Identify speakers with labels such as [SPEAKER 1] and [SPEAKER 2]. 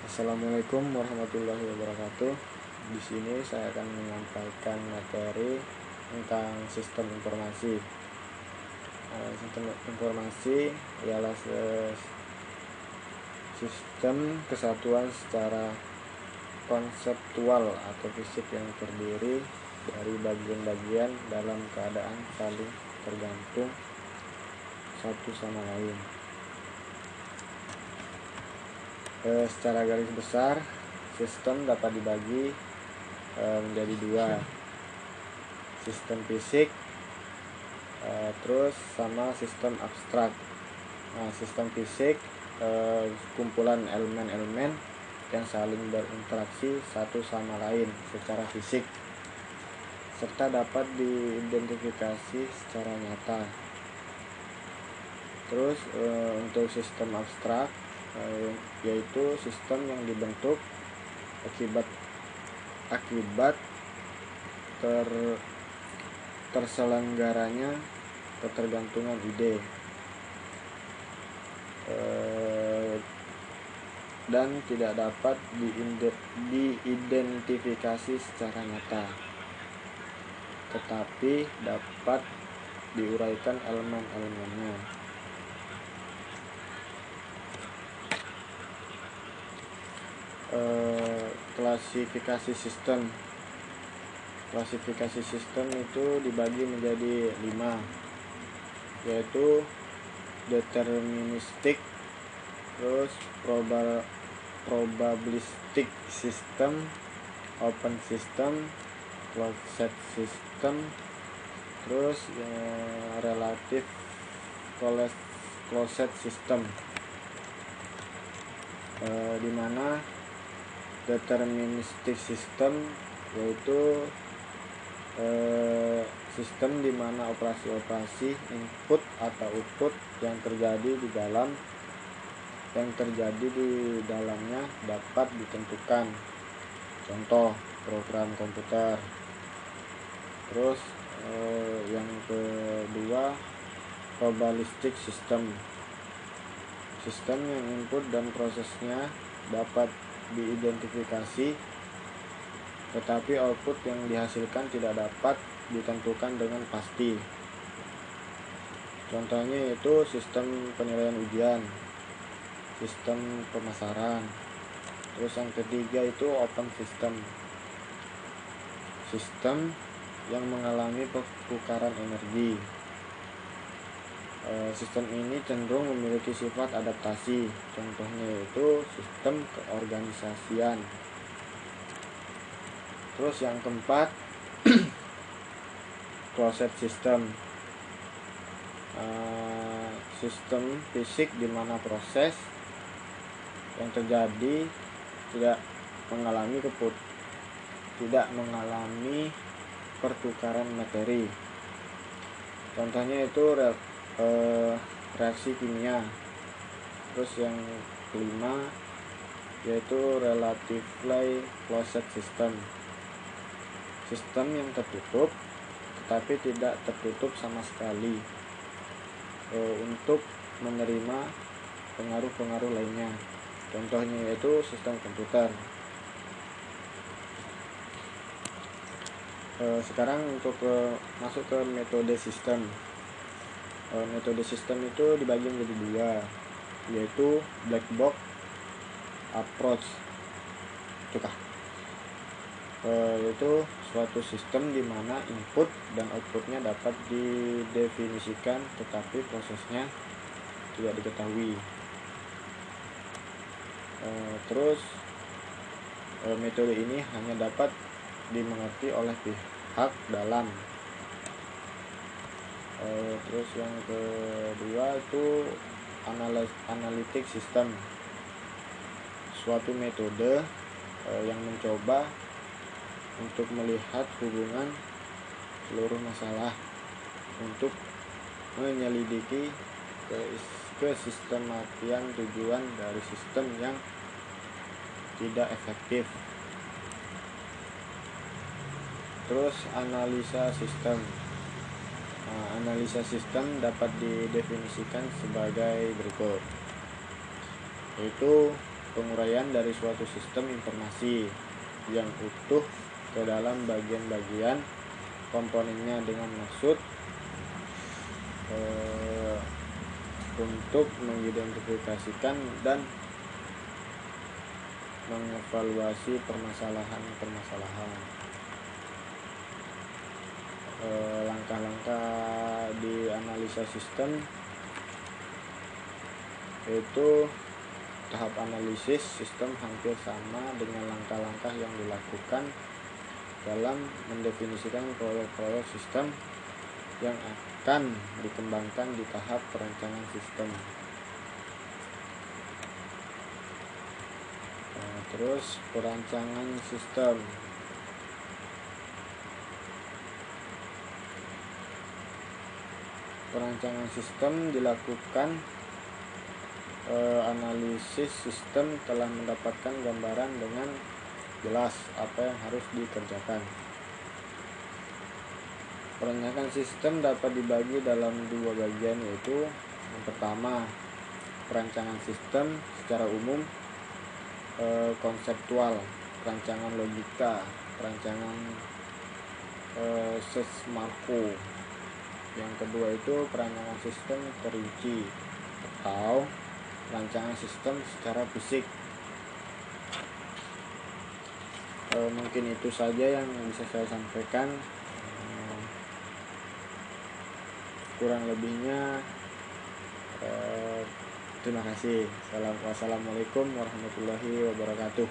[SPEAKER 1] Assalamualaikum warahmatullahi wabarakatuh. Di sini saya akan menyampaikan materi tentang sistem informasi. Sistem informasi ialah sistem kesatuan secara konseptual atau fisik yang terdiri dari bagian-bagian dalam keadaan saling tergantung satu sama lain. Secara garis besar, sistem dapat dibagi menjadi dua, sistem fisik terus sama sistem abstrak. Sistem fisik kumpulan elemen-elemen yang saling berinteraksi satu sama lain secara fisik serta dapat diidentifikasi secara nyata. Terus untuk sistem abstrak yaitu sistem yang dibentuk akibat terselenggaranya ketergantungan ide dan tidak dapat diidentifikasi secara nyata, tetapi dapat diuraikan elemen-elemennya. Klasifikasi sistem itu dibagi menjadi 5, yaitu deterministik, terus probabilistik system, open system, closed system, terus relative closed system, di mana deterministik system yaitu sistem di mana operasi-operasi input atau output yang terjadi di dalamnya dapat ditentukan. Contoh program komputer. Terus yang kedua, probabilistik system. Sistem yang input dan prosesnya dapat diidentifikasi, tetapi output yang dihasilkan tidak dapat ditentukan dengan pasti. Contohnya yaitu sistem penilaian ujian, sistem pemasaran. Terus yang ketiga itu open system, sistem yang mengalami pertukaran energi. Sistem ini cenderung memiliki sifat adaptasi. Contohnya yaitu sistem keorganisasian. Terus yang keempat, closed system, sistem fisik di mana proses yang terjadi tidak mengalami pertukaran materi. Contohnya itu reaksi kimia. Terus yang kelima yaitu relatively closed system, sistem yang tertutup tetapi tidak tertutup sama sekali untuk menerima pengaruh-pengaruh lainnya. Contohnya yaitu sistem komputer. Sekarang untuk masuk ke metode sistem. Metode sistem itu dibagi menjadi dua, yaitu black box approach. Yaitu suatu sistem di mana input dan outputnya dapat didefinisikan tetapi prosesnya tidak diketahui. Terus metode ini hanya dapat dimengerti oleh pihak dalam. Terus yang kedua itu analytic system, suatu metode yang mencoba untuk melihat hubungan seluruh masalah untuk menyelidiki kesistematian tujuan dari sistem yang tidak efektif. Terus analisa sistem. Analisa sistem dapat didefinisikan sebagai berikut, yaitu penguraian dari suatu sistem informasi yang utuh ke dalam bagian-bagian komponennya dengan maksud untuk mengidentifikasikan dan mengevaluasi permasalahan. Langkah-langkah di analisa sistem yaitu tahap analisis sistem hampir sama dengan langkah-langkah yang dilakukan dalam mendefinisikan proyek-proyek sistem yang akan dikembangkan di tahap perancangan sistem. Terus perancangan sistem. Perancangan sistem dilakukan analisis sistem telah mendapatkan gambaran dengan jelas apa yang harus dikerjakan. Perancangan sistem dapat dibagi dalam dua bagian, yaitu yang pertama perancangan sistem secara umum, konseptual, perancangan logika, perancangan sesmarko. Yang kedua itu perancangan sistem terinci atau perancangan sistem secara fisik. Mungkin itu saja yang bisa saya sampaikan. Kurang lebihnya terima kasih. Wassalamualaikum warahmatullahi wabarakatuh.